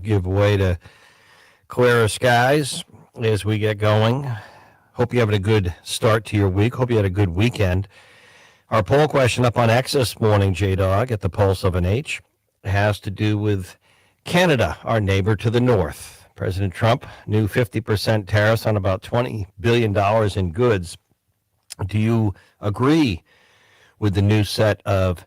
give way to clearer skies as we get going. Hope you're having a good start to your week. Hope you had a good weekend. Our poll question up on X this morning, J-Dog, at the Pulse of an H, has to do with Canada, our neighbor to the north. President Trump, new 50% tariffs on about $20 billion in goods. Do you agree with the new set of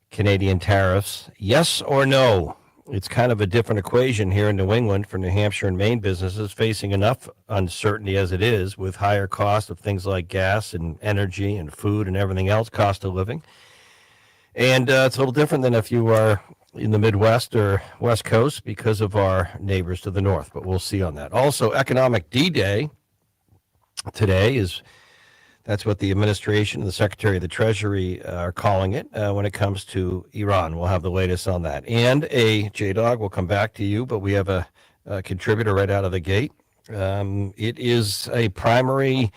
Canadian tariffs? Yes or no? It's kind of a different equation here in New England for New Hampshire and Maine businesses facing enough uncertainty as it is with higher costs of things like gas and energy and food and everything else, cost of living. And it's a little different than if you are in the Midwest or West Coast because of our neighbors to the north, but we'll see on that. Also, Economic D-Day today that's what the administration and the Secretary of the Treasury are calling it when it comes to Iran. We'll have the latest on that. And J-Dog, we'll come back to you, but we have a contributor right out of the gate. It is a primary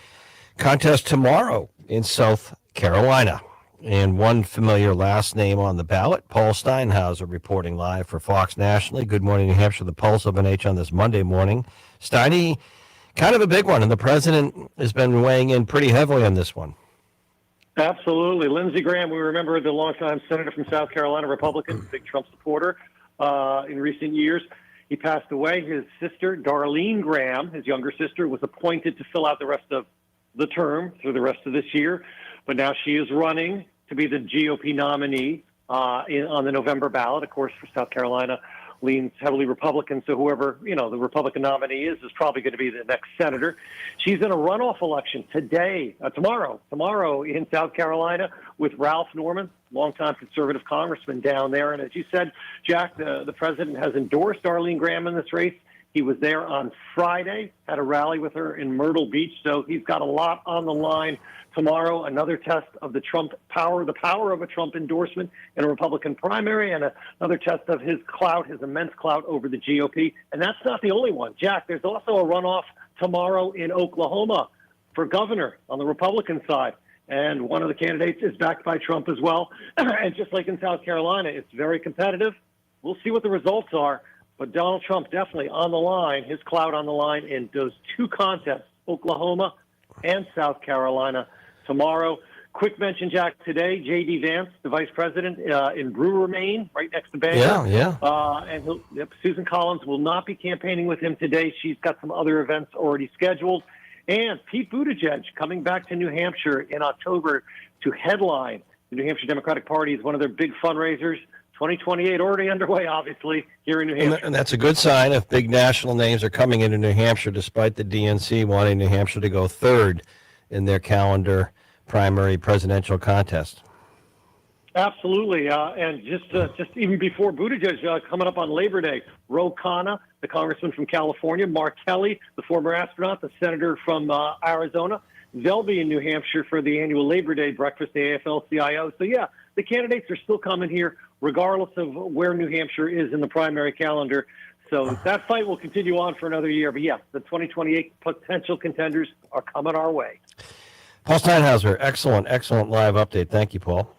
contest tomorrow in South Carolina. And one familiar last name on the ballot, Paul Steinhauser, reporting live for Fox Nationally. Good morning, New Hampshire, the Pulse of an H on this Monday morning. Steiny, kind of a big one, and the president has been weighing in pretty heavily on this one. Absolutely. Lindsey Graham, we remember the longtime senator from South Carolina, Republican, big Trump supporter in recent years. He passed away. His sister, Darlene Graham, his younger sister, was appointed to fill out the rest of the term through the rest of this year. But now she is running to be the GOP nominee on the November ballot. Of course, for South Carolina, leans heavily Republican, so whoever, the Republican nominee is probably going to be the next senator. She's in a runoff election tomorrow in South Carolina with Ralph Norman, longtime conservative congressman down there. And as you said, Jack, the president has endorsed Darlene Graham in this race. He was there on Friday, had a rally with her in Myrtle Beach, so he's got a lot on the line tomorrow. Another test of the power of a Trump endorsement in a Republican primary, and another test of his clout, his immense clout over the GOP. And that's not the only one. Jack, there's also a runoff tomorrow in Oklahoma for governor on the Republican side. And one of the candidates is backed by Trump as well. And just like in South Carolina, it's very competitive. We'll see what the results are. But Donald Trump definitely on the line, his clout on the line in those two contests, Oklahoma and South Carolina tomorrow. Quick mention, Jack, today, J.D. Vance, the vice president in Brewer, Maine, right next to Bangor. Yeah. And Susan Collins will not be campaigning with him today. She's got some other events already scheduled. And Pete Buttigieg coming back to New Hampshire in October to headline the New Hampshire Democratic Party is one of their big fundraisers. 2028 already underway, obviously, here in New Hampshire. And that's a good sign if big national names are coming into New Hampshire, despite the DNC wanting New Hampshire to go third in their calendar primary presidential contest. Absolutely. And just even before Buttigieg, coming up on Labor Day, Ro Khanna, the congressman from California, Mark Kelly, the former astronaut, the senator from Arizona, they'll be in New Hampshire for the annual Labor Day breakfast, the AFL-CIO. So, yeah, the candidates are still coming here, regardless of where New Hampshire is in the primary calendar. So that fight will continue on for another year. But, yeah, the 2028 potential contenders are coming our way. Paul Steinhauser, excellent live update. Thank you, Paul.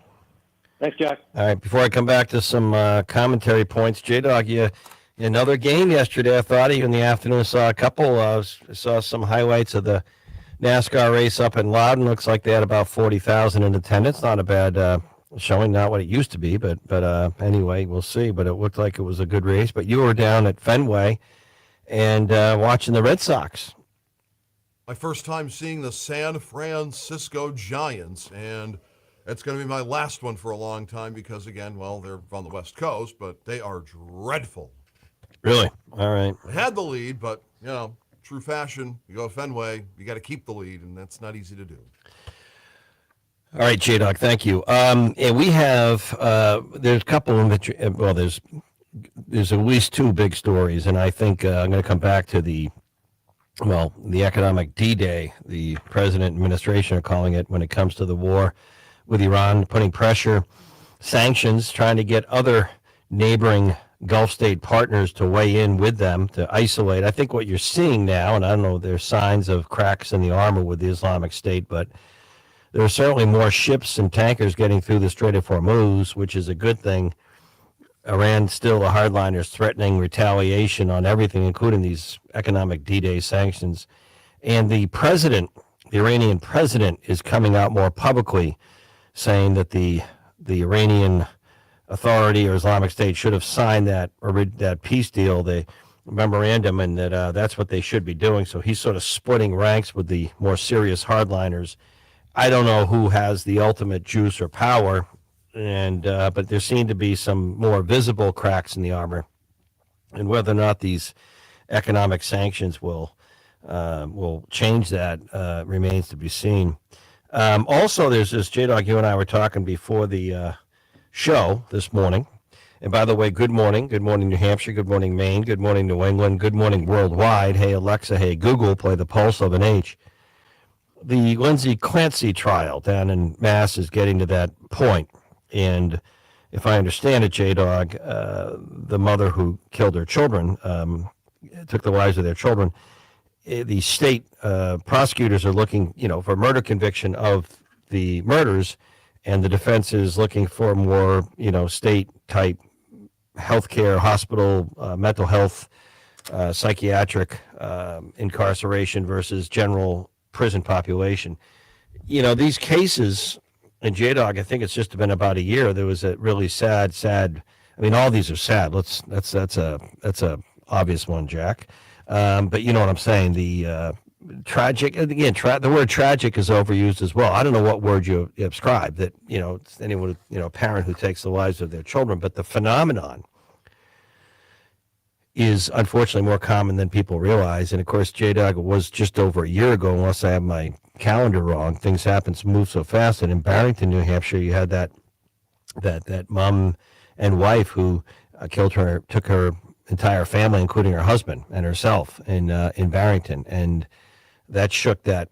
Thanks, Jack. All right, before I come back to some commentary points, J-Dog, you another game yesterday. I thought you in the afternoon saw a couple. Saw some highlights of the NASCAR race up in Loudon. Looks like they had about 40,000 in attendance. Not a bad showing, not what it used to be, but anyway, we'll see. But it looked like it was a good race. But you were down at Fenway and watching the Red Sox. My first time seeing the San Francisco Giants, and it's going to be my last one for a long time because, again, well, they're on the West Coast, but they are dreadful. Really? All right. They had the lead, but, true fashion, you go to Fenway, you got to keep the lead, and that's not easy to do. All right, J-Dog, thank you. And we have, there's a couple of, well, there's at least two big stories, and I think I'm going to come back to the economic D-Day, the president and administration are calling it when it comes to the war with Iran, putting pressure, sanctions, trying to get other neighboring Gulf state partners to weigh in with them to isolate. I think what you're seeing now, and I don't know, there's signs of cracks in the armor with the Islamic State, but there are certainly more ships and tankers getting through the Strait of Hormuz, which is a good thing. Iran still the hardliners threatening retaliation on everything, including these economic D-Day sanctions. And the president, the Iranian president, is coming out more publicly saying that the Iranian Authority or Islamic State should have signed that peace deal, the memorandum, and that that's what they should be doing. So he's sort of splitting ranks with the more serious hardliners. I don't know who has the ultimate juice or power, and but there seem to be some more visible cracks in the armor, and whether or not these economic sanctions will change that remains to be seen. Also, there's this, J-Dog, you and I were talking before the show this morning. And by the way, good morning. Good morning, New Hampshire. Good morning, Maine. Good morning, New England. Good morning, worldwide. Hey, Alexa. Hey, Google. Play the Pulse of an H. The Lindsay Clancy trial down in Mass is getting to that point. And if I understand it, J-Dog, the mother who killed her children, took the lives of their children, the state prosecutors are looking, for murder conviction of the murders, and the defense is looking for more, state-type healthcare, hospital, mental health, psychiatric incarceration versus general prison population. These cases, and J-Dog, I think it's just been about a year. There was a really sad. I mean, all these are sad. That's a obvious one, Jack. But you know what I'm saying. The tragic, again, the word tragic is overused as well. I don't know what word you ascribe that, it's anyone, a parent who takes the lives of their children, but the phenomenon is unfortunately more common than people realize. And of course, J-Dog, was just over a year ago, unless I have my calendar wrong. Things happen to move so fast. And in Barrington, New Hampshire, you had that mom and wife who took her entire family, including her husband and herself, in Barrington, and that shook that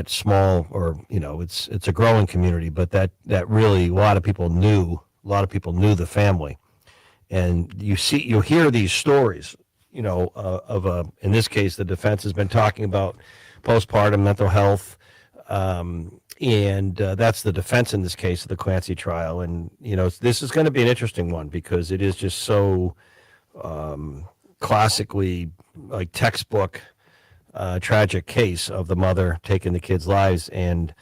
small, or it's a growing community, but that really a lot of people knew the family. And you hear these stories, of in this case, the defense has been talking about postpartum mental health, and that's the defense in this case of the Clancy trial. And this is going to be an interesting one because it is just so classically like textbook tragic case of the mother taking the kids' lives, and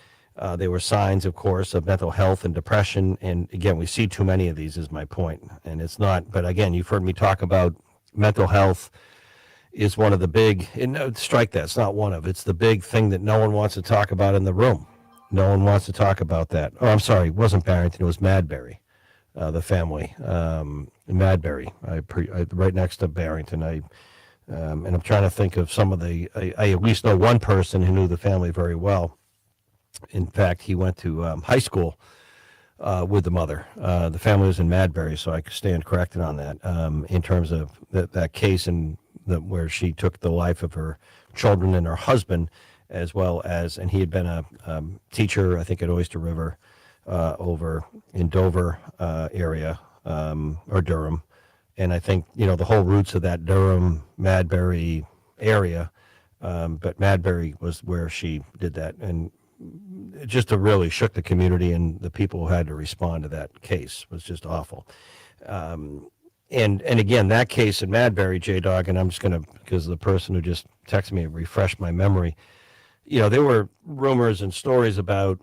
there were signs, of course, of mental health and depression. And again, we see too many of these, is my point. And it's not, but again, you've heard me talk about mental health is one of the big, and strike that, it's not one of, it's the big thing that no one wants to talk about in the room. No one wants to talk about that. Oh, I'm sorry, it wasn't Barrington, it was Madbury, the family, Madbury, right next to Barrington. And I'm trying to think of some of I at least know one person who knew the family very well. In fact, he went to high school with the mother. The family was in Madbury, so I could stand corrected on that in terms of that case, and where she took the life of her children and her husband, as well as, and he had been a teacher, I think, at Oyster River over in Dover area, or Durham. And I think, the whole roots of that Durham, Madbury area, but Madbury was where she did that. And it just really shook the community, and the people who had to respond to that case was just awful. And again, that case in Madbury, J-Dog, and I'm just going to, because the person who just texted me refreshed my memory, there were rumors and stories about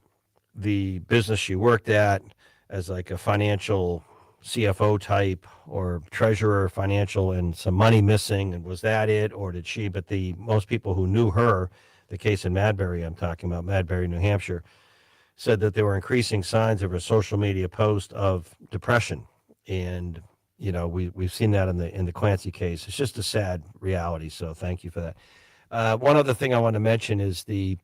the business she worked at as like a financial CFO type or treasurer, financial, and some money missing, and was that it, or did she? But most people who knew her, the case in Madbury, I'm talking about Madbury, New Hampshire, said that there were increasing signs of her social media post of depression. And we've seen that in the Clancy case. It's just a sad reality. So thank you for that. One other thing I want to mention is the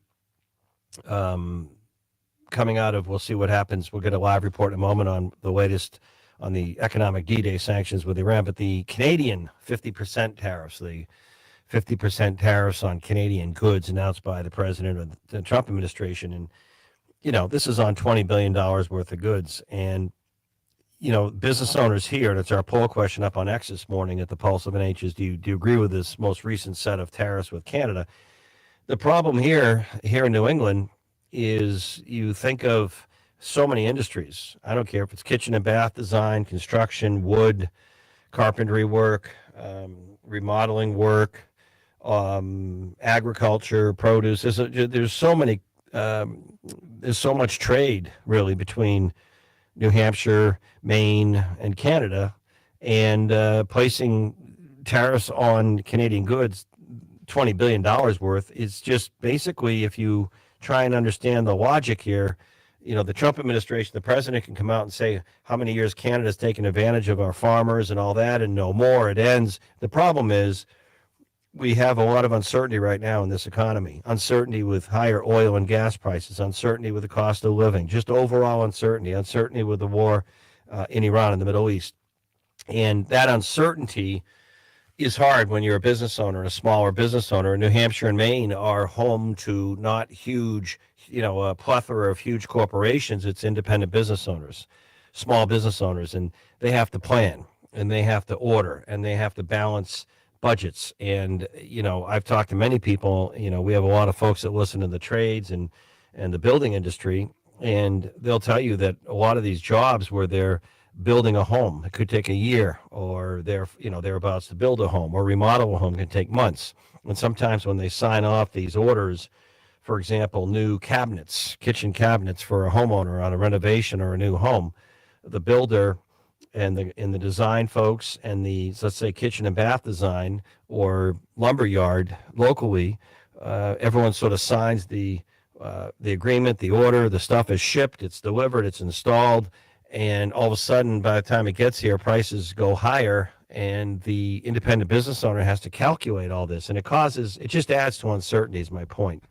coming out of, we'll see what happens. We'll get a live report in a moment on the latest on the economic D-Day sanctions with Iran, but the Canadian 50% tariffs, the 50% tariffs on Canadian goods announced by the president of the Trump administration. And, this is on $20 billion worth of goods. And, business owners here, and it's our poll question up on X this morning at the Pulse of an H, is do you agree with this most recent set of tariffs with Canada? The problem here in New England is you think of so many industries. I don't care if it's kitchen and bath design, construction, wood, carpentry work, remodeling work, agriculture, produce. There's so many. There's so much trade really between New Hampshire, Maine, and Canada, and placing tariffs on Canadian goods, $20 billion worth, is just basically, if you try and understand the logic here, the Trump administration, the president can come out and say how many years Canada's taken advantage of our farmers and all that, and no more. It ends. The problem is we have a lot of uncertainty right now in this economy. Uncertainty with higher oil and gas prices, uncertainty with the cost of living, just overall uncertainty with the war in Iran and the Middle East. And that uncertainty is hard when you're a business owner, a smaller business owner. New Hampshire and Maine are home to not huge, a plethora of huge corporations. It's independent business owners, small business owners, and they have to plan, and they have to order, and they have to balance budgets. And I've talked to many people. We have a lot of folks that listen to the trades and the building industry, and they'll tell you that a lot of these jobs where they're building a home, it could take a year, or they're about to build a home or remodel a home, can take months. And sometimes when they sign off these orders, for example, new cabinets, kitchen cabinets for a homeowner on a renovation or a new home, the builder and the design folks and the, let's say, kitchen and bath design or lumber yard locally, everyone sort of signs the agreement, the order, the stuff is shipped, it's delivered, it's installed, and all of a sudden, by the time it gets here, prices go higher, and the independent business owner has to calculate all this, and it just adds to uncertainty, is my point.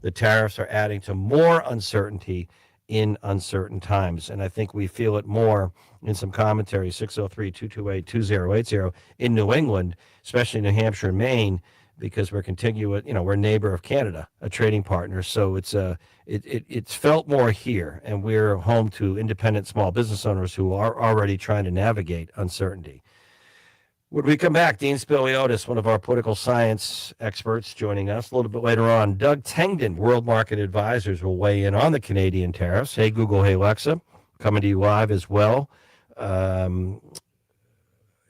The tariffs are adding to more uncertainty in uncertain times, and I think we feel it more in some commentary, 603-228-2080, in New England, especially New Hampshire and Maine, because we're contiguous, we're a neighbor of Canada, a trading partner. So it's felt more here, and we're home to independent small business owners who are already trying to navigate uncertainty. When we come back, Dean Spiliotis, one of our political science experts, joining us a little bit later on. Doug Tengden, World Market Advisors, will weigh in on the Canadian tariffs. Hey, Google, hey, Alexa, coming to you live as well.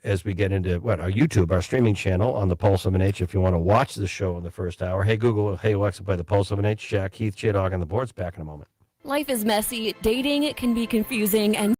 As we get into our YouTube, our streaming channel on the Pulse of an H, if you want to watch the show in the first hour. Hey, Google, hey, Alexa, play the Pulse of an H. Jack Heath, J-Dog on the boards. Back in a moment. Life is messy, dating can be confusing, and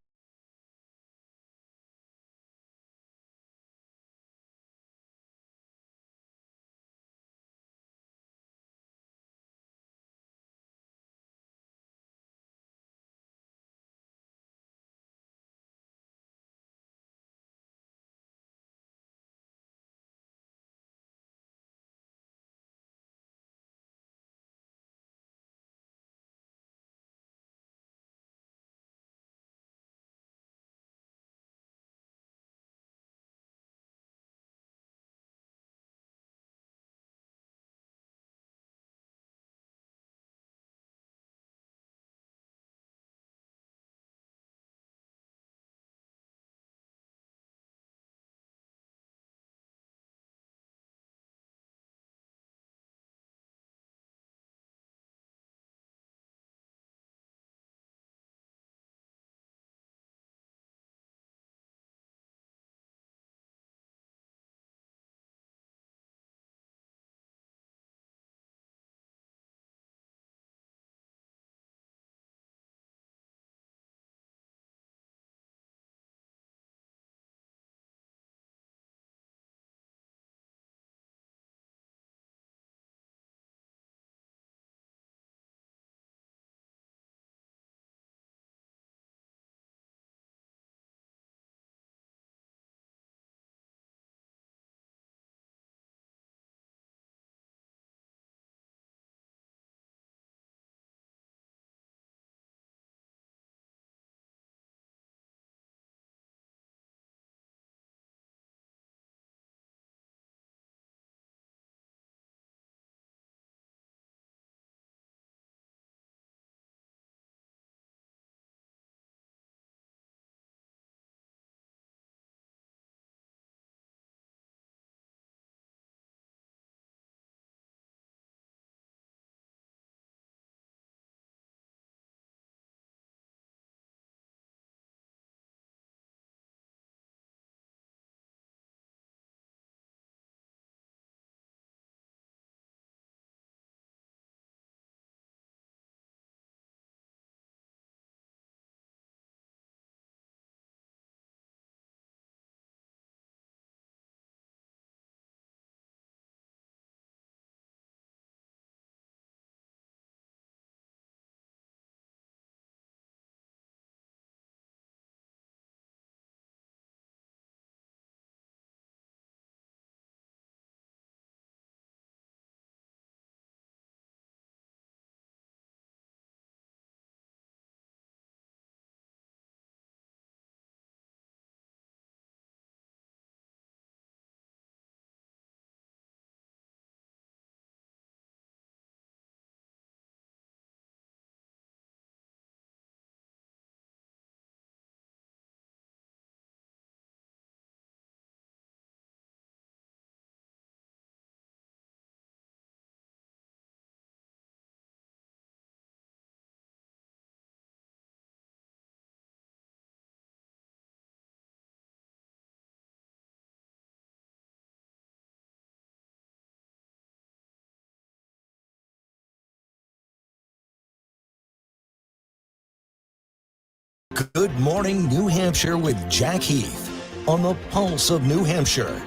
Good Morning New Hampshire with Jack Heath on the Pulse of New Hampshire.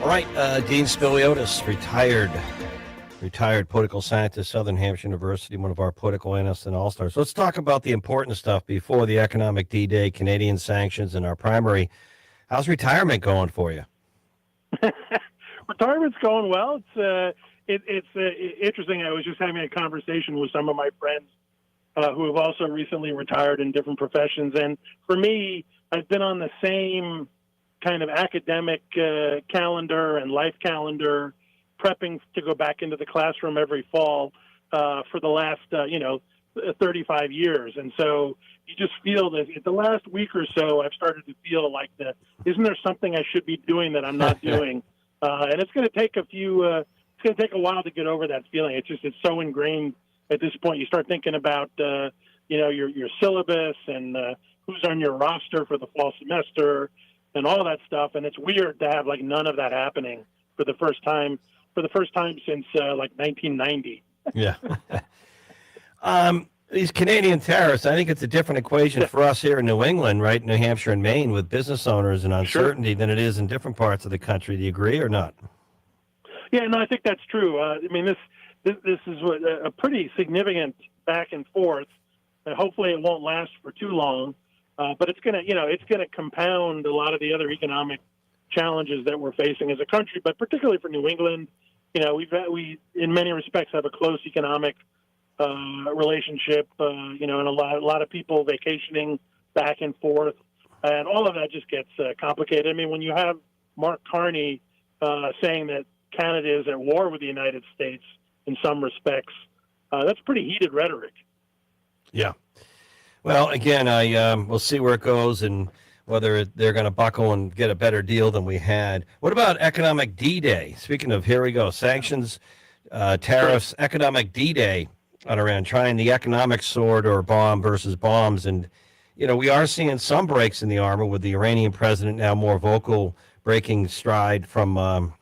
All right, Dean Spiliotis, retired political scientist, Southern Hampshire University, one of our political analysts and all-stars. Let's talk about the important stuff before the economic D-Day, Canadian sanctions, and our primary. How's retirement going for you? Retirement's going well. It's interesting. I was just having a conversation with some of my friends who have also recently retired in different professions. And for me, I've been on the same kind of academic calendar and life calendar, prepping to go back into the classroom every fall for the last, 35 years. And so you just feel that the last week or so, I've started to feel like isn't there something I should be doing that I'm not doing? And it's going to take it's going to take a while to get over that feeling. It's so ingrained at this point. You start thinking about, your syllabus and who's on your roster for the fall semester and all that stuff. And it's weird to have like none of that happening for the first time since 1990. Yeah. These Canadian tariffs, I think it's a different equation for us here in New England, right? New Hampshire and Maine with business owners and uncertainty than it is in different parts of the country. Do you agree or not? Yeah, no, I think that's true. This is a pretty significant back and forth. Hopefully it won't last for too long, but it's going to compound a lot of the other economic challenges that we're facing as a country, but particularly for New England. We in many respects have a close economic relationship, and a lot of people vacationing back and forth, and all of that just gets complicated. I mean, when you have Mark Carney saying that Canada is at war with the United States in some respects, that's pretty heated rhetoric. Yeah. Well, again, we'll see where it goes and whether they're going to buckle and get a better deal than we had. What about economic D-Day? Speaking of, here we go, sanctions, tariffs, economic D-Day on Iran, trying the economic sword or bomb versus bombs. And, we are seeing some breaks in the armor with the Iranian president now more vocal, breaking stride from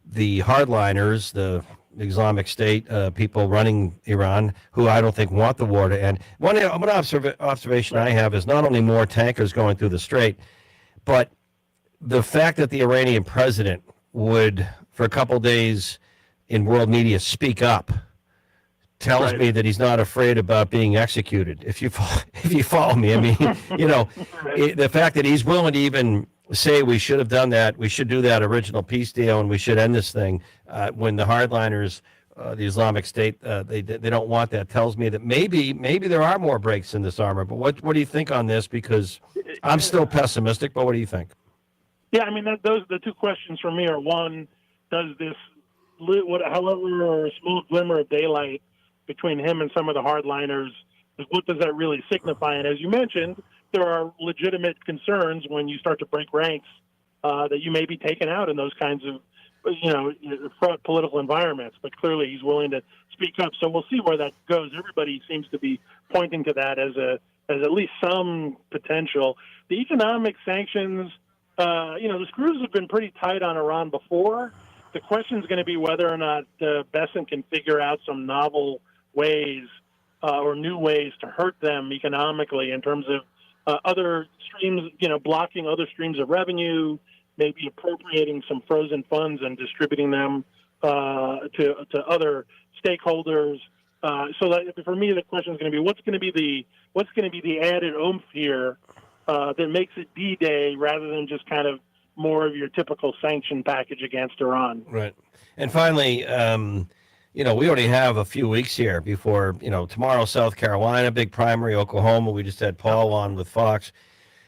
the hardliners, the Islamic State, people running Iran, who I don't think want the war to end. One observation I have is not only more tankers going through the strait, but the fact that the Iranian president would, for a couple days in world media, speak up tells me that he's not afraid about being executed. If you follow me, I mean, the fact that he's willing to even say we should have done that, we should do that original peace deal, and we should end this thing when the hardliners, the Islamic State, they don't want that, tells me that maybe there are more breaks in this armor. But what do you think on this? Because I'm still pessimistic, but what do you think? Yeah, I mean, the two questions for me are, one, does this, however a small glimmer of daylight between him and some of the hardliners, what does that really signify? And as you mentioned, there are legitimate concerns when you start to break ranks that you may be taken out in those kinds of, political environments. But clearly, he's willing to speak up. So we'll see where that goes. Everybody seems to be pointing to that as at least some potential. The economic sanctions, the screws have been pretty tight on Iran before. The question is going to be whether or not Bessent can figure out some novel ways or new ways to hurt them economically in terms of other streams, blocking other streams of revenue, maybe appropriating some frozen funds and distributing them to other stakeholders. So that, for me, the question is going to be what's going to be the added oomph here that makes it D-Day rather than just kind of more of your typical sanction package against Iran. Right. And finally, we already have a few weeks here before, tomorrow, South Carolina, big primary, Oklahoma. We just had Paul on with Fox.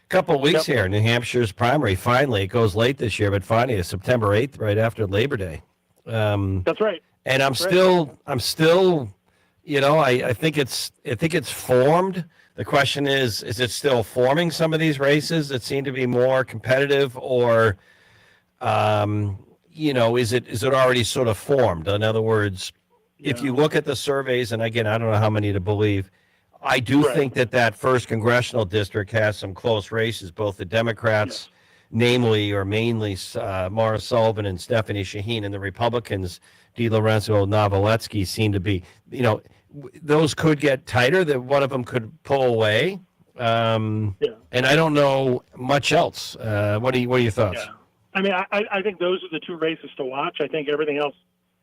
A couple of weeks here, New Hampshire's primary. Finally, it goes late this year, but finally, it's September 8th, right after Labor Day. That's right. And I'm still, I think it's formed. The question is it still forming some of these races that seem to be more competitive, or, is it already sort of formed? In other words, if you look at the surveys, and again, I don't know how many to believe, I do think that first congressional district has some close races, both the Democrats, namely or mainly Maura Sullivan and Stephanie Shaheen, and the Republicans DiLorenzo, Novaletsky seem to be, those could get tighter, that one of them could pull away. Yeah. And I don't know much else. What are your thoughts? Yeah. I mean, I think those are the two races to watch. I think everything else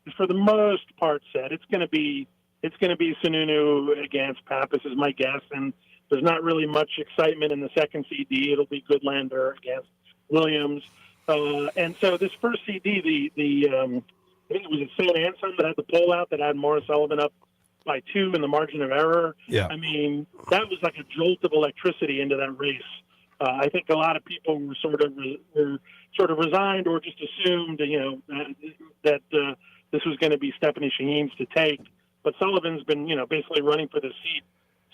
is for the most part set. It's going to be Sununu against Pappas is my guess, and there's not really much excitement in the second CD. It'll be Goodlander against Williams, and so this first CD, I think it was a St. Anselm that had the poll out that had Morris Sullivan up by 2 in the margin of error. Yeah. I mean, that was like a jolt of electricity into that race. I think a lot of people were sort of resigned or just assumed, that this was going to be Stephanie Shaheen's to take. But Sullivan's been, basically running for the seat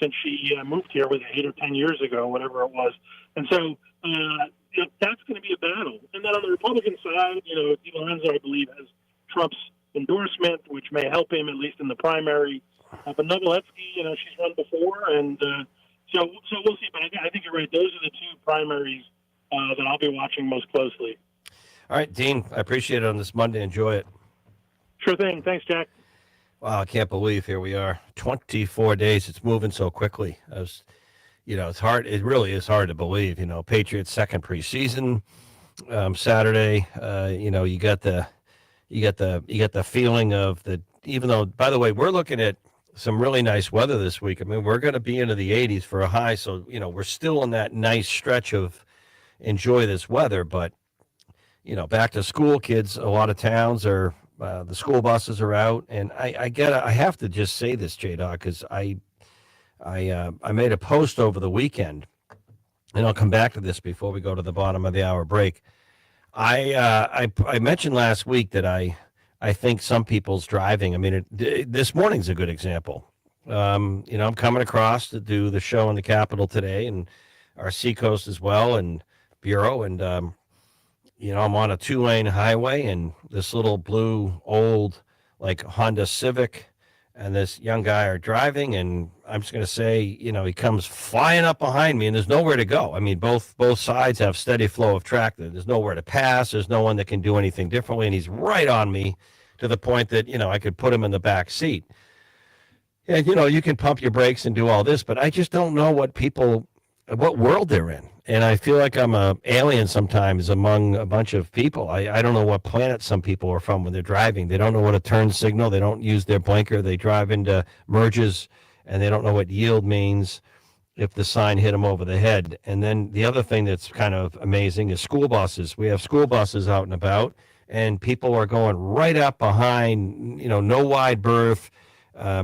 since she moved here, was 8 or 10 years ago, whatever it was. And so that's going to be a battle. And then on the Republican side, DiLorenzo, I believe, has Trump's endorsement, which may help him at least in the primary. But Novaletsky, she's run before, and so we'll see. But I think you're right. Those are the two primaries that I'll be watching most closely. All right, Dean, I appreciate it on this Monday. Enjoy it. Sure thing. Thanks, Jack. Wow, I can't believe here we are. 24 days. It's moving so quickly. It's hard. It really is hard to believe. Patriots' second preseason Saturday. You got the feeling of the. Even though, by the way, we're looking at some really nice weather this week. I mean, we're going to be into the 80s for a high, so we're still in that nice stretch of enjoy this weather. But back to school, kids. A lot of towns are. The school buses are out, and I have to just say this, J-Dog, because I made a post over the weekend, and I'll come back to this before we go to the bottom of the hour break. I mentioned last week that I think some people's driving. I mean, this morning's a good example. I'm coming across to do the show in the Capitol today, and our Seacoast as well, and Bureau, and I'm on a 2-lane highway, and this little blue old like Honda Civic and this young guy are driving, and I'm just going to say, he comes flying up behind me, and there's nowhere to go. I mean, both sides have steady flow of traffic. There's nowhere to pass. There's no one that can do anything differently, and he's right on me to the point that, I could put him in the back seat. And, you can pump your brakes and do all this, but I just don't know what world they're in. And I feel like I'm an alien sometimes among a bunch of people. I don't know what planet some people are from when they're driving. They don't know what a turn signal. They don't use their blinker. They drive into merges, and they don't know what yield means if the sign hit them over the head. And then the other thing that's kind of amazing is school buses. We have school buses out and about, and people are going right up behind, no wide berth.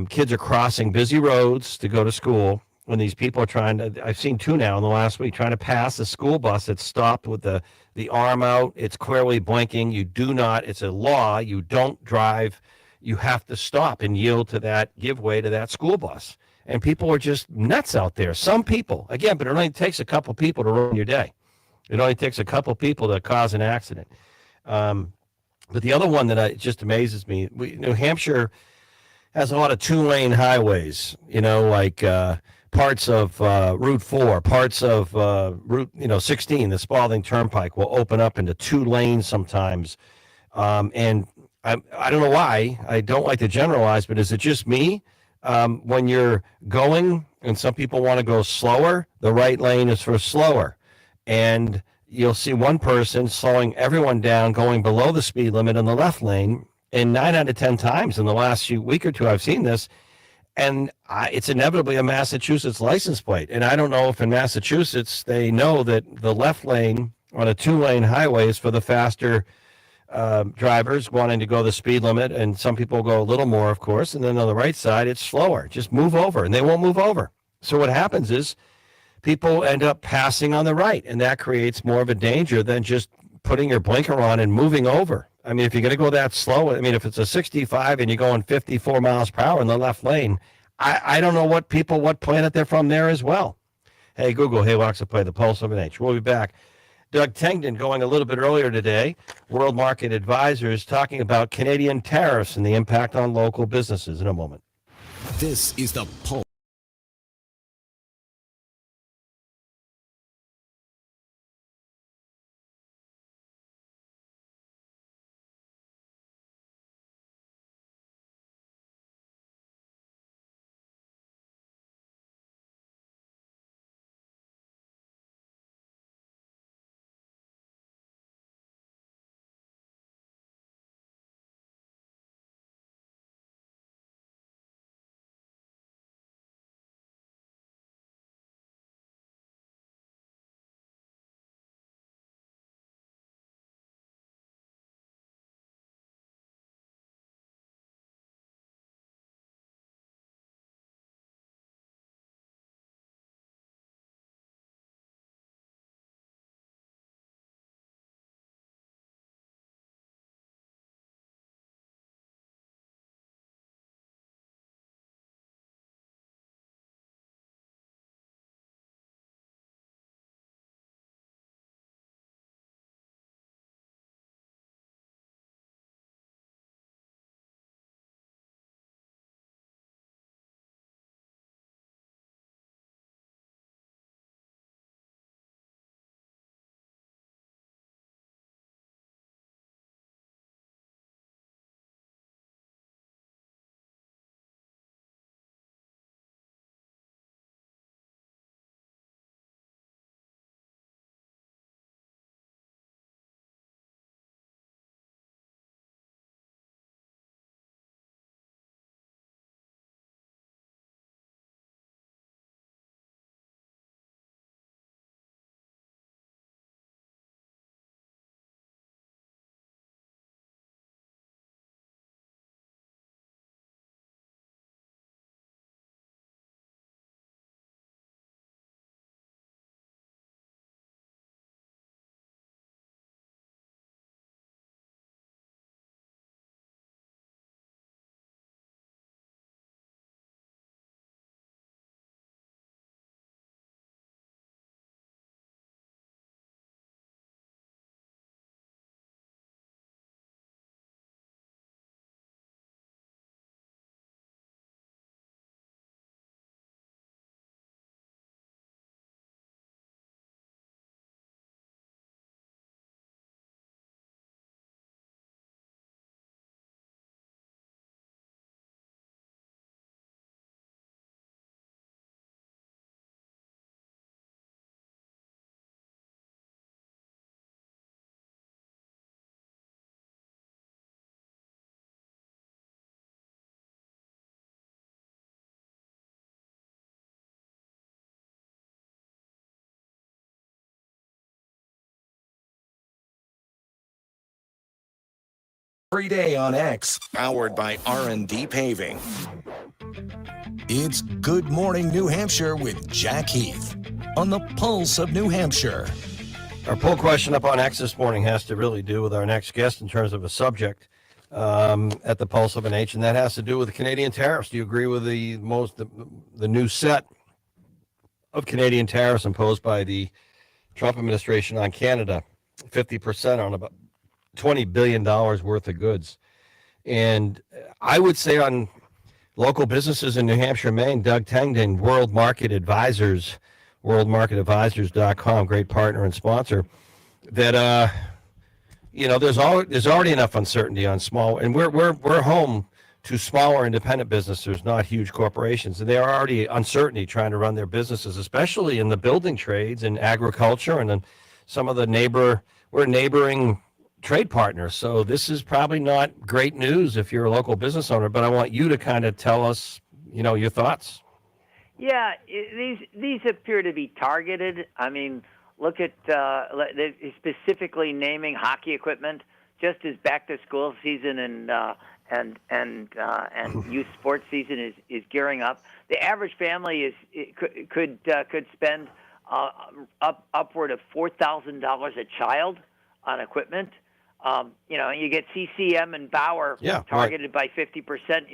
Kids are crossing busy roads to go to school. When these people are I've seen 2 now in the last week, trying to pass a school bus that's stopped with the arm out. It's clearly blinking. It's a law. You don't drive. You have to stop and yield to that, give way to that school bus. And people are just nuts out there. Some people, again, but it only takes a couple people to ruin your day. It only takes a couple people to cause an accident. But the other one that just amazes me, New Hampshire has a lot of 2-lane highways, like parts of Route 4, parts of Route 16, the Spalding Turnpike will open up into 2 lanes sometimes. And I don't know why. I don't like to generalize, but is it just me? When you're going, and some people want to go slower, the right lane is for slower. And you'll see one person slowing everyone down, going below the speed limit in the left lane. And 9 out of 10 times in the last week or two, I've seen this. And it's inevitably a Massachusetts license plate. And I don't know if in Massachusetts they know that the left lane on a 2-lane highway is for the faster drivers wanting to go the speed limit. And some people go a little more, of course. And then on the right side, it's slower. Just move over. And they won't move over. So what happens is people end up passing on the right. And that creates more of a danger than just putting your blinker on and moving over. I mean, if you're going to go that slow, if it's a 65 and you're going 54 miles per hour in the left lane, I don't know what planet they're from there as well. Hey, Google, hey, Alexa, play the Pulse of an H. We'll be back. Doug Tengden going a little bit earlier today, World Market Advisors, talking about Canadian tariffs and the impact on local businesses in a moment. This is the Pulse. every day on X, powered by R&D Paving. It's Good Morning New Hampshire with Jack Heath on the Pulse of New Hampshire. Our poll question up on X this morning has to really do with our next guest in terms of a subject at the Pulse of an H, and that has to do with the Canadian tariffs. Do you agree with the new set of Canadian tariffs imposed by the Trump administration on Canada? 50% on about $20 billion worth of goods. And I would say on local businesses in New Hampshire, Maine, Doug Tengden, World Market Advisors, worldmarketadvisors.com, great partner and sponsor, that, there's already enough uncertainty on small, and we're home to smaller independent businesses, not huge corporations. And they are already uncertainty trying to run their businesses, especially in the building trades and agriculture and then some of the neighboring trade partners. So this is probably not great news if you're a local business owner, but I want you to kind of tell us, your thoughts. Yeah, these appear to be targeted. I mean, look at specifically naming hockey equipment just as back to school season and youth sports season is gearing up. The average family could spend upward of $4,000 a child on equipment. You get CCM and Bauer targeted by 50%.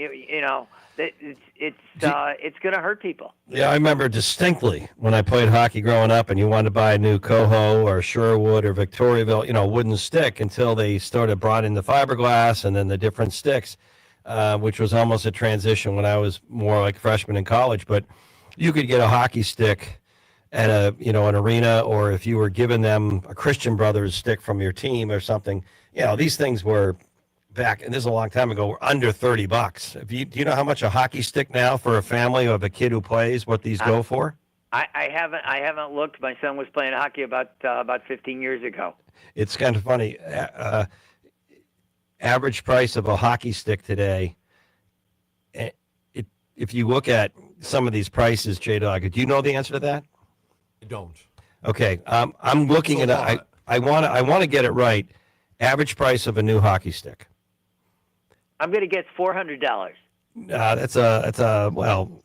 It's going to hurt people. Yeah, I remember distinctly when I played hockey growing up, and you wanted to buy a new Coho or Sherwood or Victoriaville, wooden stick, until they started brought in the fiberglass and then the different sticks, which was almost a transition when I was more like a freshman in college. But you could get a hockey stick at an arena, or if you were giving them a Christian Brothers stick from your team or something, these things were back, and this is a long time ago, were under $30. Do you know how much a hockey stick now for a family of a kid who plays, what these go for? I haven't looked. My son was playing hockey about 15 years ago. It's kind of funny. Average price of a hockey stick today, if you look at some of these prices, J-Dog, do you know the answer to that? I don't. Okay, I'm looking at. I want to get it right. Average price of a new hockey stick. I'm going to guess $400.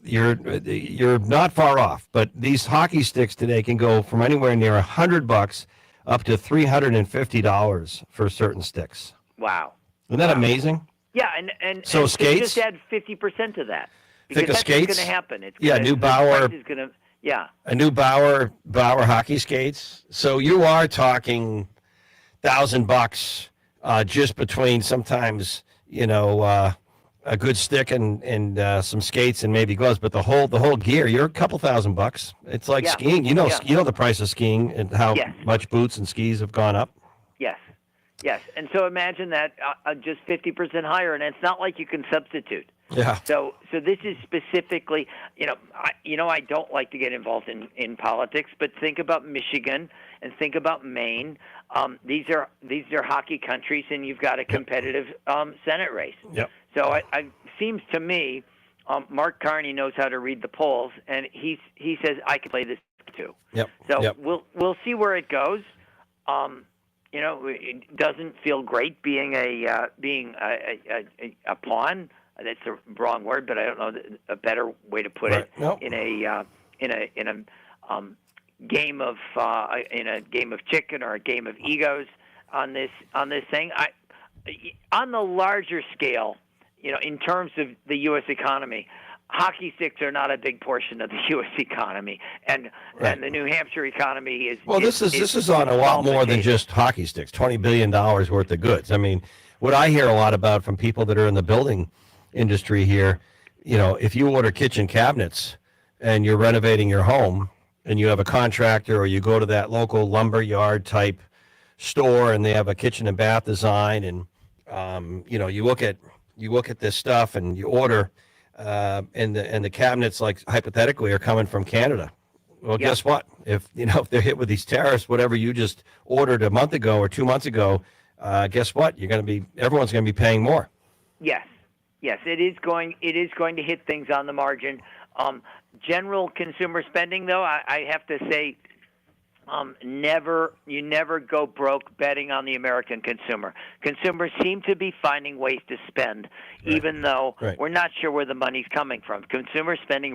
You're not far off. But these hockey sticks today can go from anywhere near $100 up to $350 for certain sticks. Wow! Isn't that amazing? Yeah, and skates. Just add 50% to that. Because Think of that's skates. What's going to happen. New Bauer. A new Bauer hockey skates. So you are talking $1,000 just between sometimes a good stick and some skates and maybe gloves, but the whole gear, you're a couple $1,000. It's like skiing. You know the price of skiing and how much boots and skis have gone up. Yes. And so imagine that just 50% higher, and it's not like you can substitute. Yeah. So this is specifically, I don't like to get involved in politics, but think about Michigan and think about Maine. These are hockey countries, and you've got a competitive Senate race. Yep. So it seems to me, Mark Carney knows how to read the polls, and he says I can play this too. Yep. So we'll see where it goes. It doesn't feel great being a pawn. That's the wrong word, but I don't know a better way to put it. Nope. In a game of chicken or a game of egos on this thing. On the larger scale, in terms of the U.S. economy, hockey sticks are not a big portion of the U.S. economy, and the New Hampshire economy is. Well, this is on a lot more than just hockey sticks. $20 billion worth of goods. I mean, what I hear a lot about from people that are in the building industry here, if you order kitchen cabinets and you're renovating your home and you have a contractor, or you go to that local lumber yard type store and they have a kitchen and bath design, and you look at this stuff and you order, and the cabinets, like hypothetically, are coming from Canada. Well, guess what? If they're hit with these tariffs, whatever you just ordered a month ago or 2 months ago, guess what? Everyone's going to be paying more. Yes, it is going to hit things on the margin. General consumer spending, though, I have to say, you never go broke betting on the American consumer. Consumers seem to be finding ways to spend, even though we're not sure where the money's coming from.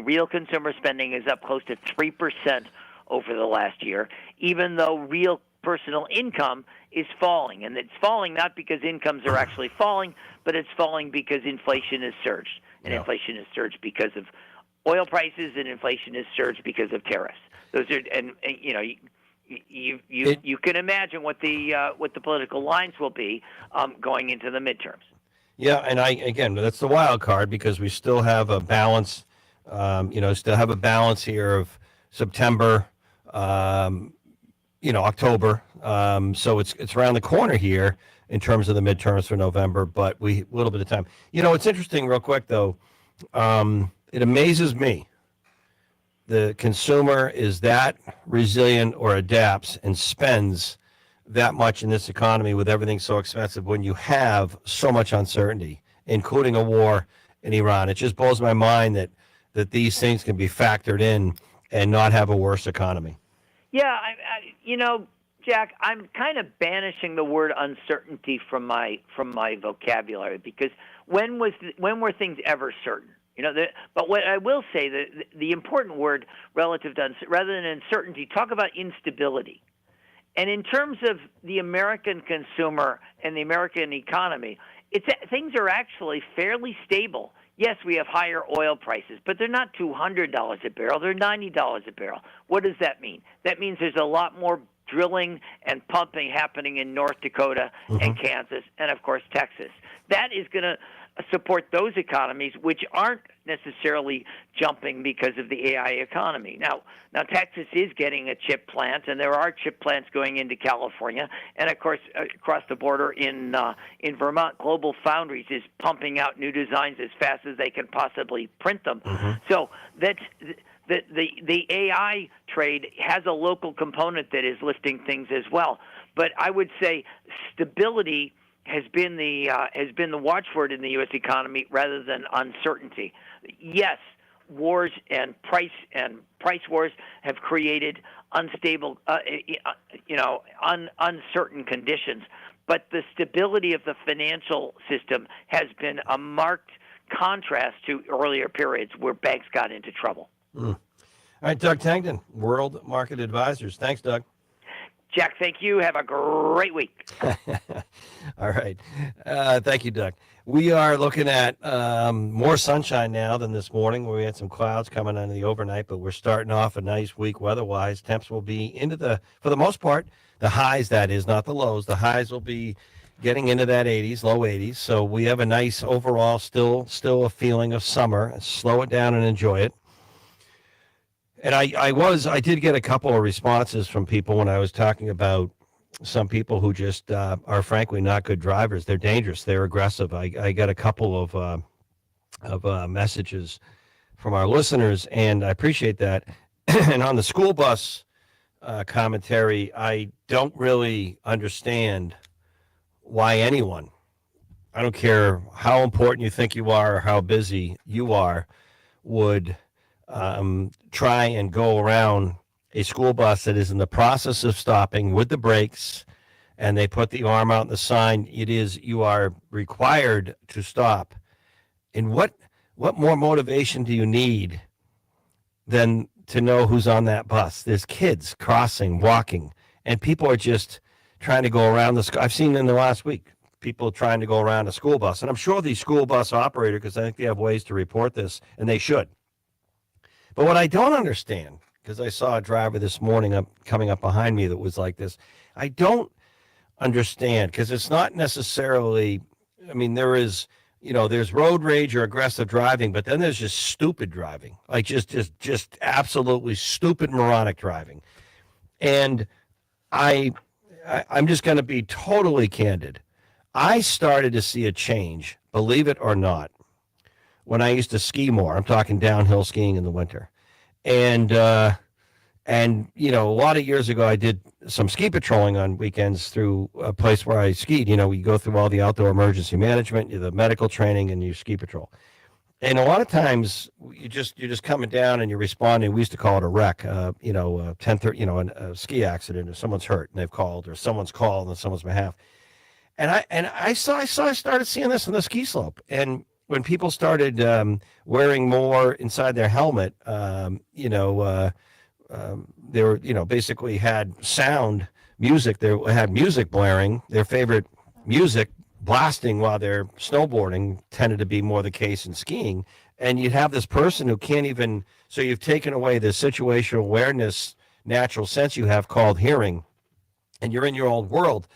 Real consumer spending is up close to 3% over the last year, even though real personal income is falling. And it's falling not because incomes are actually falling, but it's falling because inflation has surged. And inflation has surged because of oil prices, and inflation has surged because of tariffs. Those are, and you know, you can imagine what the political lines will be going into the midterms. Yeah, and again, that's the wild card because we still have a balance. Still have a balance here of September, October. So it's around the corner here in terms of the midterms for November, but a little bit of time. It's interesting, real quick though. It amazes me. The consumer is that resilient or adapts and spends that much in this economy with everything so expensive when you have so much uncertainty, including a war in Iran. It just blows my mind that these things can be factored in and not have a worse economy. Yeah, Jack, I'm kind of banishing the word uncertainty from my vocabulary because when were things ever certain? But what I will say, the important word relative to rather than uncertainty, talk about instability. And in terms of the American consumer and the American economy, things are actually fairly stable. Yes, we have higher oil prices, but they're not $200 a barrel. They're $90 a barrel. What does that mean? That means there's a lot more drilling and pumping happening in North Dakota and Kansas and, of course, Texas. That is going to support those economies, which aren't necessarily jumping because of the AI economy. Now Texas is getting a chip plant, and there are chip plants going into California, and of course across the border in Vermont, Global Foundries is pumping out new designs as fast as they can possibly print them. So that's the AI trade has a local component that is lifting things as well. But I would say stability has been the watchword in the U.S. economy rather than uncertainty. Yes, wars and price wars have created unstable, uncertain conditions. But the stability of the financial system has been a marked contrast to earlier periods where banks got into trouble. All right, Doug Tangdon, World Market Advisors. Thanks, Doug. Jack, thank you. Have a great week. All right. Thank you, Doug. We are looking at more sunshine now than this morning where we had some clouds coming in the overnight, but we're starting off a nice week weather-wise. Temps will be for the most part, the highs, that is, not the lows. The highs will be getting into that 80s, low 80s. So we have a nice overall, still a feeling of summer. Slow it down and enjoy it. And I did get a couple of responses from people when I was talking about some people who just are frankly not good drivers. They're dangerous. They're aggressive. I got a couple of messages from our listeners, and I appreciate that. And on the school bus commentary, I don't really understand why anyone, I don't care how important you think you are or how busy you are, would try and go around a school bus that is in the process of stopping with the brakes, and they put the arm out in the sign. You are required to stop. And what more motivation do you need than to know who's on that bus? There's kids crossing, walking, and people are just trying to go around the school. I've seen in the last week people trying to go around a school bus, and I'm sure the school bus operator, because I think they have ways to report this, and they should. But what I don't understand, because I saw a driver this morning coming up behind me that was like this, I don't understand, because it's not necessarily, there's road rage or aggressive driving, but then there's just stupid driving, like just absolutely stupid, moronic driving. And I'm just going to be totally candid. I started to see a change, believe it or not, when I used to ski more. I'm talking downhill skiing in the winter. And a lot of years ago, I did some ski patrolling on weekends through a place where I skied. You go through all the outdoor emergency management, the medical training, and you ski patrol. And a lot of times you're just coming down and you're responding. We used to call it a wreck, 10:30, a ski accident, or someone's hurt and they've called, or someone's called on someone's behalf. And I started seeing this on the ski slope. And when people started wearing more inside their helmet, they were, basically had sound music. They had music blaring, their favorite music blasting while they're snowboarding tended to be more the case in skiing. And you'd have this person who can't even, so you've taken away the situational awareness, natural sense you have called hearing, and you're in your old world.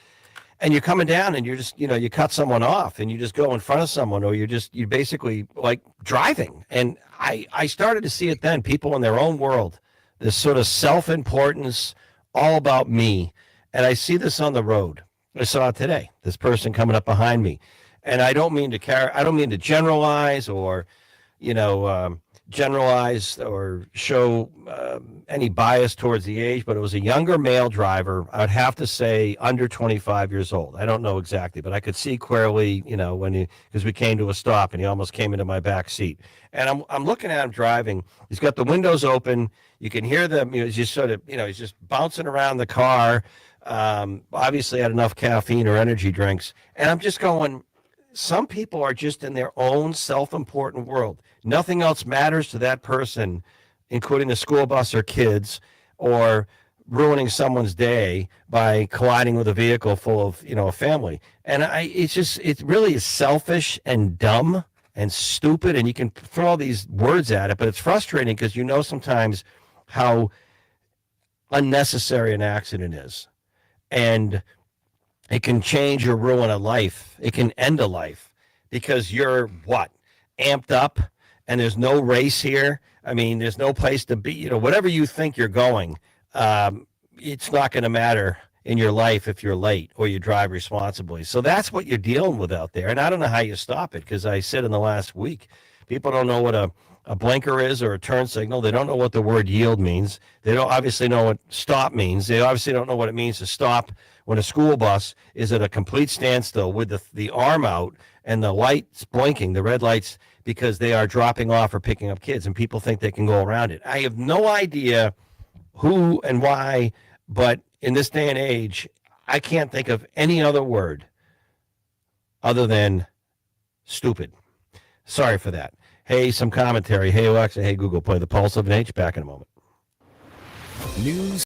And you're coming down and you're just, you cut someone off and you just go in front of someone, or you're basically like driving. And I started to see it then, people in their own world, this sort of self-importance, all about me. And I see this on the road. I saw it today, this person coming up behind me. And I don't mean to generalize or, generalize or show any bias towards the age, but it was a younger male driver. I'd have to say under 25 years old. I don't know exactly, but I could see clearly, because we came to a stop and he almost came into my back seat. And I'm looking at him driving. He's got the windows open. You can hear them. He's just sort of, he's just bouncing around the car. Obviously had enough caffeine or energy drinks. And I'm just going, some people are just in their own self-important world. Nothing else matters to that person, including the school bus or kids, or ruining someone's day by colliding with a vehicle full of, a family. And it really is selfish and dumb and stupid. And you can throw all these words at it, but it's frustrating because sometimes how unnecessary an accident is. And it can change or ruin a life. It can end a life because you're amped up, and there's no race here. I mean, there's no place to be. Whatever you think you're going, it's not going to matter in your life if you're late or you drive responsibly. So that's what you're dealing with out there. And I don't know how you stop it, because I said in the last week, people don't know what a blinker is or a turn signal. They don't know what the word yield means. They don't obviously know what stop means. They obviously don't know what it means to stop when a school bus is at a complete standstill with the arm out and the lights blinking, the red lights, because they are dropping off or picking up kids, and people think they can go around it. I have no idea who and why, but in this day and age, I can't think of any other word other than stupid. Sorry for that. Hey, some commentary. Hey, Alexa. Hey, Google, play the Pulse of an H. Back in a moment. News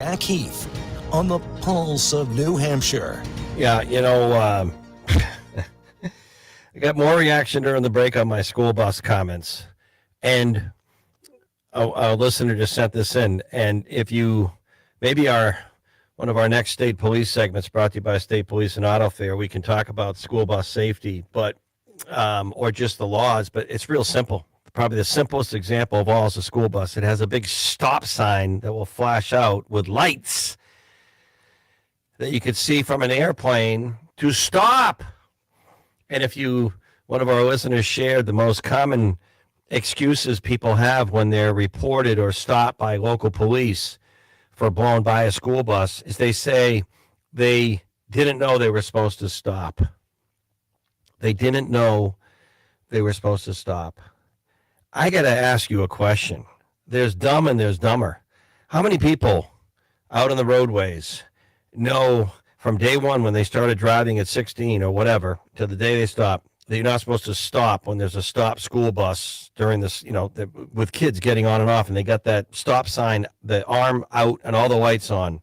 Jack Heath on the Pulse of New Hampshire. Yeah, I got more reaction during the break on my school bus comments. And a listener just sent this in. And if you, maybe one of our next state police segments brought to you by State Police and Auto Fair, we can talk about school bus safety, but or just the laws, but it's real simple. Probably the simplest example of all is a school bus. It has a big stop sign that will flash out with lights that you could see from an airplane to stop. And if one of our listeners shared the most common excuses people have when they're reported or stopped by local police for blowing by a school bus, is they say they didn't know they were supposed to stop. They didn't know they were supposed to stop. I got to ask you a question. There's dumb and there's dumber. How many people out on the roadways know from day one when they started driving at 16 or whatever to the day they stop that you're not supposed to stop when there's a stop school bus during this, with kids getting on and off, and they got that stop sign, the arm out and all the lights on,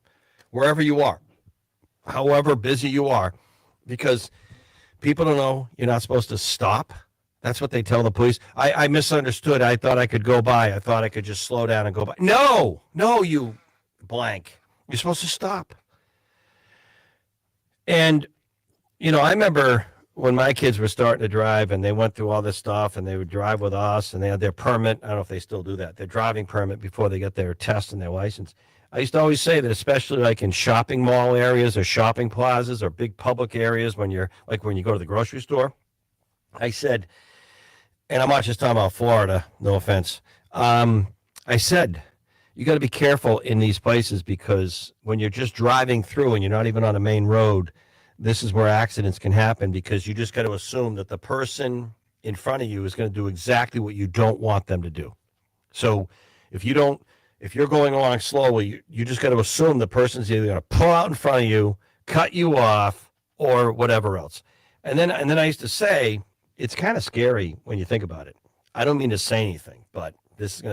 wherever you are, however busy you are, because people don't know you're not supposed to stop. That's what they tell the police. I misunderstood. I thought I could go by. I thought I could just slow down and go by. No, you blank. You're supposed to stop. And, I remember when my kids were starting to drive and they went through all this stuff and they would drive with us and they had their permit. I don't know if they still do that. Their driving permit before they get their test and their license. I used to always say that, especially like in shopping mall areas or shopping plazas or big public areas, when you go to the grocery store, I said, and I'm not just talking about Florida, no offense. I said, you got to be careful in these places, because when you're just driving through and you're not even on a main road, this is where accidents can happen, because you just got to assume that the person in front of you is going to do exactly what you don't want them to do. So if you're going along slowly, you just got to assume the person's either going to pull out in front of you, cut you off, or whatever else. And then I used to say, it's kind of scary when you think about it. I don't mean to say anything, but this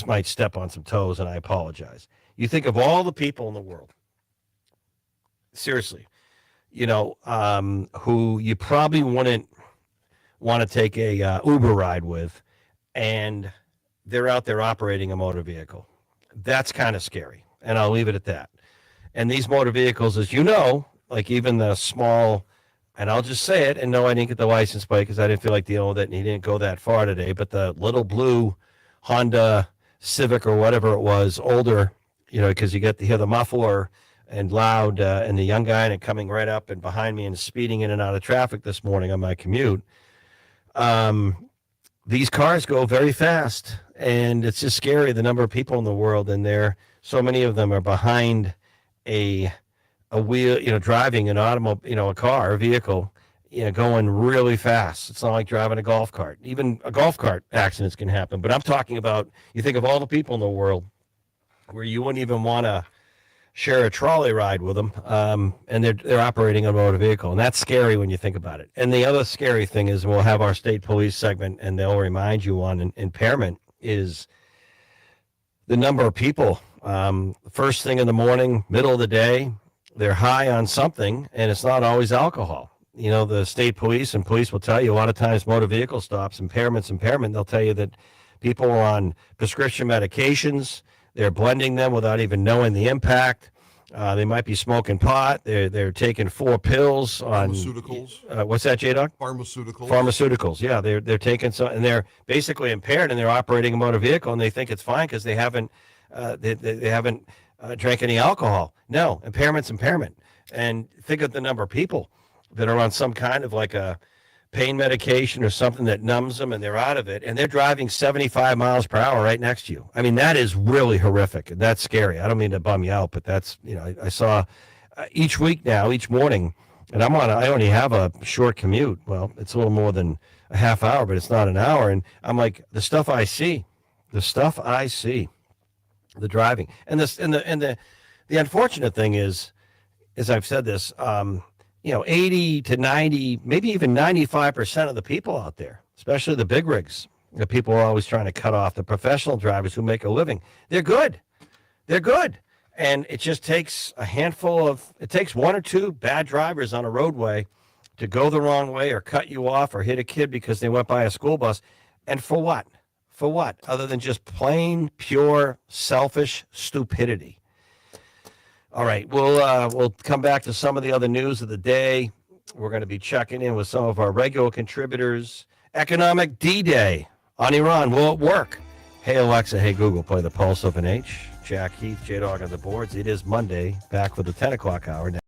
might step on some toes, and I apologize. You think of all the people in the world, seriously, who you probably wouldn't want to take a Uber ride with, and they're out there operating a motor vehicle. That's kind of scary, and I'll leave it at that. And these motor vehicles, as you know, like even the small, and I'll just say it, and no, I didn't get the license plate because I didn't feel like dealing with it, and he didn't go that far today, but the little blue Honda Civic or whatever it was, older, because you hear the muffler and loud, and the young guy in it coming right up and behind me and speeding in and out of traffic this morning on my commute. These cars go very fast, and it's just scary, the number of people in the world, and so many of them are behind a wheel, driving an automobile, a car, a vehicle, going really fast. It's not like driving a golf cart. Even a golf cart accidents can happen. But I'm talking about, you think of all the people in the world where you wouldn't even want to share a trolley ride with them, and they're operating a motor vehicle, and that's scary when you think about it. And the other scary thing is, we'll have our state police segment, and they'll remind you on impairment, is the number of people. First thing in the morning, middle of the day, they're high on something, and it's not always alcohol. The state police and police will tell you a lot of times motor vehicle stops, impairment, they'll tell you that people are on prescription medications. They're blending them without even knowing the impact. They might be smoking pot. They're taking 4 pills on Pharmaceuticals. What's that, J-Doc? Pharmaceuticals. Yeah, they're taking some, and they're basically impaired, and they're operating a motor vehicle, and they think it's fine because they haven't drank any alcohol. No, impairment's impairment. And think of the number of people that are on some kind of like a pain medication or something that numbs them, and they're out of it, and they're driving 75 miles per hour right next to you. I mean, that is really horrific, and that's scary. I don't mean to bum you out, but that's, I saw each week now, each morning, and I only have a short commute. Well, it's a little more than a half hour, but it's not an hour. And I'm like, the stuff I see, the driving, and the unfortunate thing is, as I've said this, 80 to 90, maybe even 95% of the people out there, especially the big rigs, the people are always trying to cut off, the professional drivers who make a living, they're good. They're good. And it just takes it takes one or two bad drivers on a roadway to go the wrong way or cut you off or hit a kid because they went by a school bus. And for what? For what? Other than just plain, pure, selfish stupidity. All right, we'll come back to some of the other news of the day. We're going to be checking in with some of our regular contributors. Economic D-Day on Iran. Will it work? Hey, Alexa. Hey, Google. Play the Pulse of an H. Jack Heath, J-Dog on the boards. It is Monday. Back with the 10 o'clock hour.